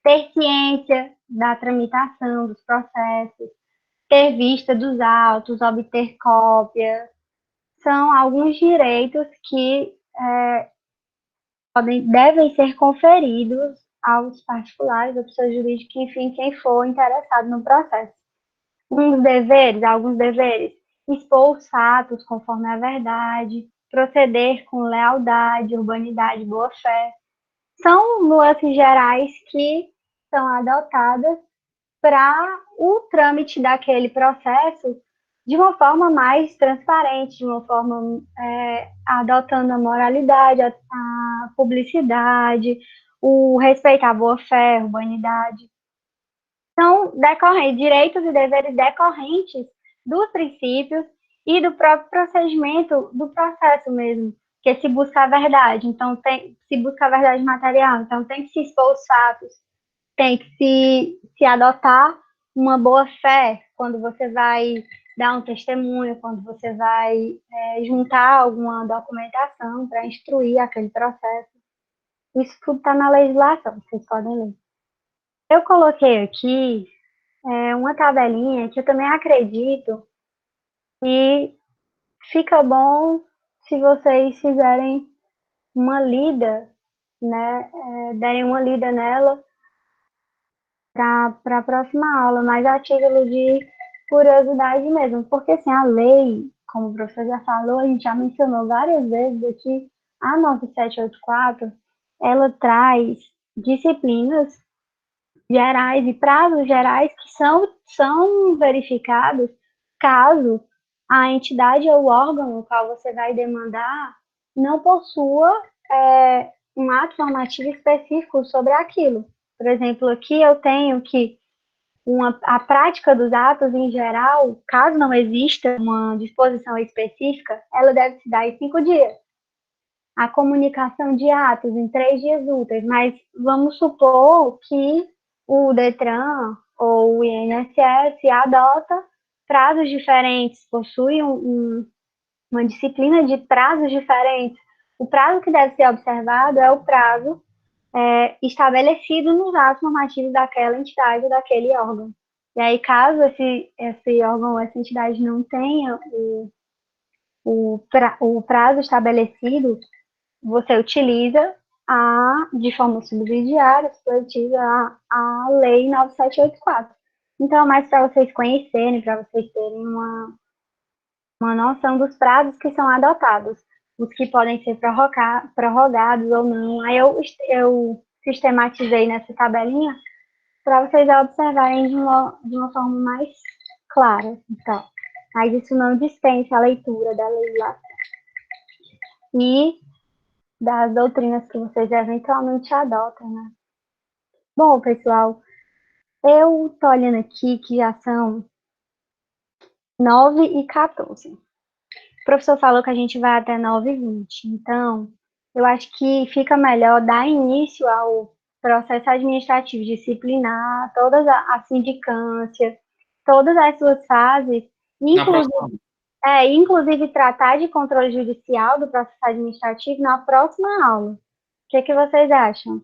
ter ciência da tramitação dos processos, ter vista dos autos, obter cópia. São alguns direitos que devem ser conferidos aos particulares, à pessoa jurídica, enfim, quem for interessado no processo. Alguns deveres, expor os fatos conforme a verdade, proceder com lealdade, urbanidade, boa-fé. São nuances gerais que são adotadas para o trâmite daquele processo de uma forma mais transparente, de uma forma adotando a moralidade, a publicidade, o respeito à boa-fé, a urbanidade. São direitos e deveres decorrentes dos princípios e do próprio procedimento do processo mesmo, que se busca a verdade. Então, se busca a verdade material, então tem que se expor os fatos, tem que se adotar uma boa-fé quando você vai dar um testemunho, quando você vai juntar alguma documentação para instruir aquele processo. Isso tudo está na legislação, vocês podem ler. Eu coloquei aqui uma tabelinha que eu também acredito que fica bom se vocês fizerem uma lida, né, derem uma lida nela para a próxima aula, mas a título de curiosidade mesmo, porque assim, a lei, como o professor já falou, a gente já mencionou várias vezes aqui, a 9784, ela traz disciplinas gerais e prazos gerais que são verificados caso a entidade ou o órgão no qual você vai demandar não possua um ato normativo específico sobre aquilo. Por exemplo, aqui eu tenho que a prática dos atos em geral, caso não exista uma disposição específica, ela deve se dar em 5 dias. A comunicação de atos em 3 dias úteis, mas vamos supor que o DETRAN ou o INSS adota prazos diferentes, possui uma disciplina de prazos diferentes. O prazo que deve ser observado é o prazo estabelecido nos atos normativos daquela entidade ou daquele órgão. E aí, caso esse órgão ou essa entidade não tenha o prazo estabelecido, você utiliza de forma subsidiária, você utiliza a Lei 9784. Então, é mais para vocês conhecerem, para vocês terem uma noção dos prazos que são adotados, os que podem ser prorrogados ou não. Aí eu sistematizei nessa tabelinha para vocês observarem de uma forma mais clara. Então, mas isso não dispensa a leitura da legislação e das doutrinas que vocês eventualmente adotam, né? Bom, pessoal, eu estou olhando aqui que já são 9h14. O professor falou que a gente vai até 9h20, então eu acho que fica melhor dar início ao processo administrativo disciplinar, toda a sindicância, todas as suas fases, inclusive tratar de controle judicial do processo administrativo na próxima aula. O que vocês acham?